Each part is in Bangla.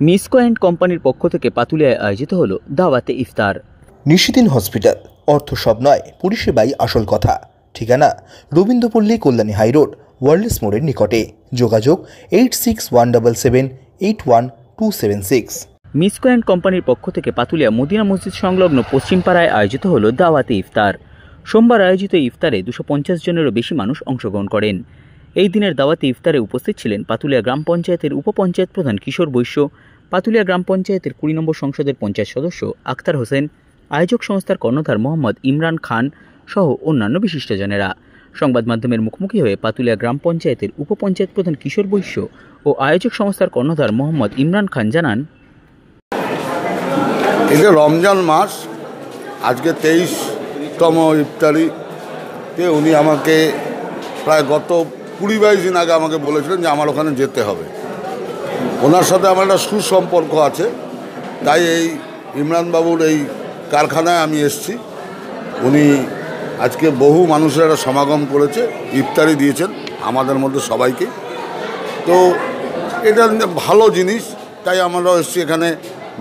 মিসকো অ্যান্ড কোম্পানির পক্ষ থেকে পাতুলিয়ায় আয়োজিত হলো দাওয়াতে ইফতার। নিশিদিন হসপিটাল, অর্থ সব নয়, পরিষেবাই আসল কথা। ঠিকানা রবীন্দ্রপল্লী, কল্যাণী হাইরোড, ওয়ার্ল্ডস মোড়ের নিকটে। যোগাযোগ 8617778276। মিসকো অ্যান্ড কোম্পানির পক্ষ থেকে পাতুলিয়া মদিনা মসজিদ সংলগ্ন পশ্চিমপাড়ায় আয়োজিত হলো দাওয়াতে ইফতার। সোমবার আয়োজিত ইফতারে 250 জনেরও বেশি মানুষ অংশগ্রহণ করেন। এই দিনের দাওয়াতে ইফতারে উপস্থিত ছিলেন পাতুলিয়া গ্রাম পঞ্চায়েতের উপপঞ্চায়েত প্রধান কিশোর বৈশ্য, পাতুলিয়া গ্রাম পঞ্চায়েতের 20 নম্বর সংসদের পঞ্চায়েত সদস্য আক্তার হোসেন, আয়োজক সংস্থার কর্ণধার মোহাম্মদ ইমরান খান সহ অন্যান্য বিশিষ্টজনেরা। সংবাদ মাধ্যমের মুখোমুখি হয়ে পাতুলিয়া গ্রাম পঞ্চায়েতের উপপঞ্চায়েত প্রধান কিশোর বৈশ্য ও আয়োজক সংস্থার কর্ণধার মোহাম্মদ ইমরান খান জানান, এটা রমজান মাস, আজকে 23তম ইফতারিতে উনি আমাকে প্রায় গত 20-22 দিন আগে আমাকে বলেছিলেন যে আমার ওখানে যেতে হবে। ওনার সাথে আমার একটা সুসম্পর্ক আছে, তাই এই ইমরানবাবুর এই কারখানায় আমি এসেছি। উনি আজকে বহু মানুষের একটা সমাগম করেছে, ইফতারি দিয়েছেন আমাদের মধ্যে সবাইকে। তো এটা ভালো জিনিস, তাই আমরা এসেছি। এখানে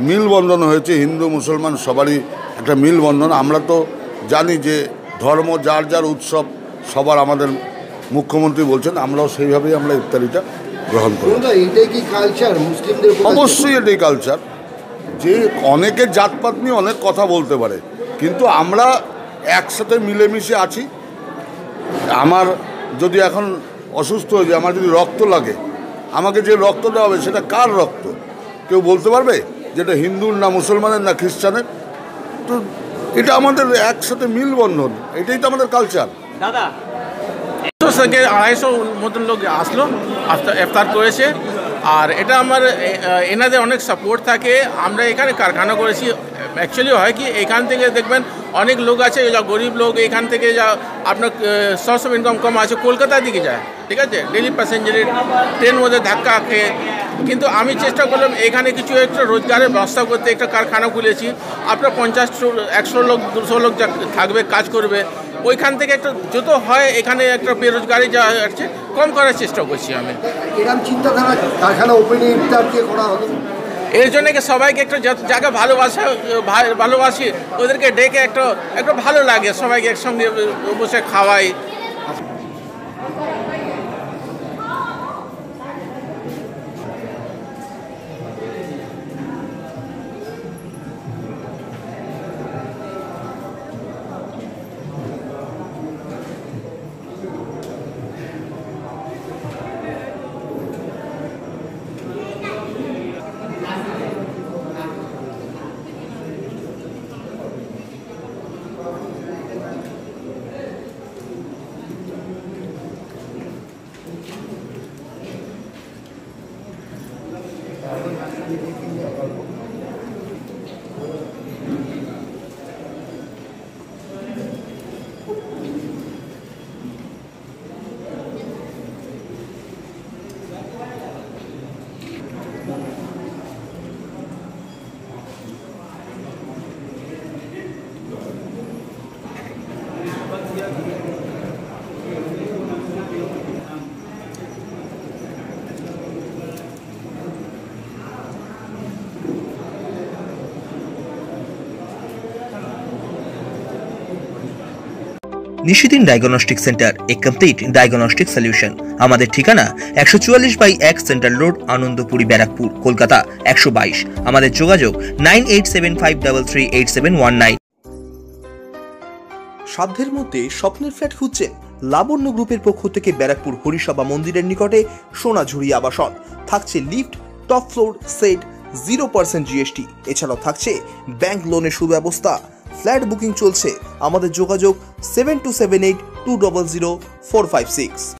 মিলবন্ধন হয়েছে, হিন্দু মুসলমান সবারই একটা মিলবন্ধন। আমরা তো জানি যে ধর্ম যার যার উৎসব সবার, আমাদের মুখ্যমন্ত্রী বলছেন, আমরাও সেইভাবেই আমরা ইফতারিটা গ্রহণ করি। অবশ্যই এটাই কালচার, যে অনেকের জাতপাত নিয়ে অনেক কথা বলতে পারে, কিন্তু আমরা একসাথে মিলেমিশে আছি। আমার যদি এখন অসুস্থ হয়ে যায়, আমার যদি রক্ত লাগে, আমাকে যে রক্ত দেওয়া হবে সেটা কার রক্ত কেউ বলতে পারবে? যেটা হিন্দুর না মুসলমানের না খ্রিস্টানের। তো এটা আমাদের একসাথে মিলবন্ধন, এটাই তো আমাদের কালচার। দাদা 250 মতন লোক আসলো, ইফতার করেছে। আর এটা আমার এনাদের অনেক সাপোর্ট থাকে। আমরা এখানে কারখানা করেছি। অ্যাকচুয়ালি হয় কি, এখান থেকে দেখবেন অনেক লোক আছে যা গরিব লোক, এখান থেকে যা আপনার সোর্স অফ ইনকাম কম আছে, কলকাতার দিকে যায়, ঠিক আছে, ডেলি প্যাসেঞ্জারের ট্রেন মধ্যে ধাক্কা খেয়ে। কিন্তু আমি চেষ্টা করলাম এখানে কিছু একটা রোজগারের ব্যবস্থা করতে। একটা কারখানা খুলেছি, আপনার 50-100 লোক 200 লোক যা থাকবে, কাজ করবে। ওইখান থেকে একটা যত হয় এখানে একটা বেরোজগারি যা আছে কম করার চেষ্টা করছি আমি। এরকম চিন্তাধারা কারখানা ওপেনিং ইফতার দিয়ে করা হলো। এর জন্য সবাইকে একটা জায়গা ভালোবাসি, ওদেরকে ডেকে একটা ভালো লাগে, সবাইকে একসঙ্গে বসে খাওয়াই। নিশিদিন ডায়াগনস্টিক সেন্টার, এ কমপ্লিট ডায়াগনস্টিক সলিউশন। আমাদের ঠিকানা 144/1 সেন্ট্রাল রোড, আনন্দপুরি, ব্যারাকপুর, কলকাতা 122। আমাদের যোগাযোগ 9875338719। সাধ্যের মধ্যে স্বপ্নের ফ্ল্যাট খুঁজছেন? লাবণ্য গ্রুপের পক্ষ থেকে ব্যারাকপুর হরিসভা মন্দিরের নিকটে সোনাঝুরি আবাসন। থাকছে lift, top floor, set, 0% GST। এছাড়াও থাকছে ব্যাংক লোনের সুব্যবস্থা। ফ্ল্যাট বুকিং চলছে। আমাদের যোগাযোগ 7278200456।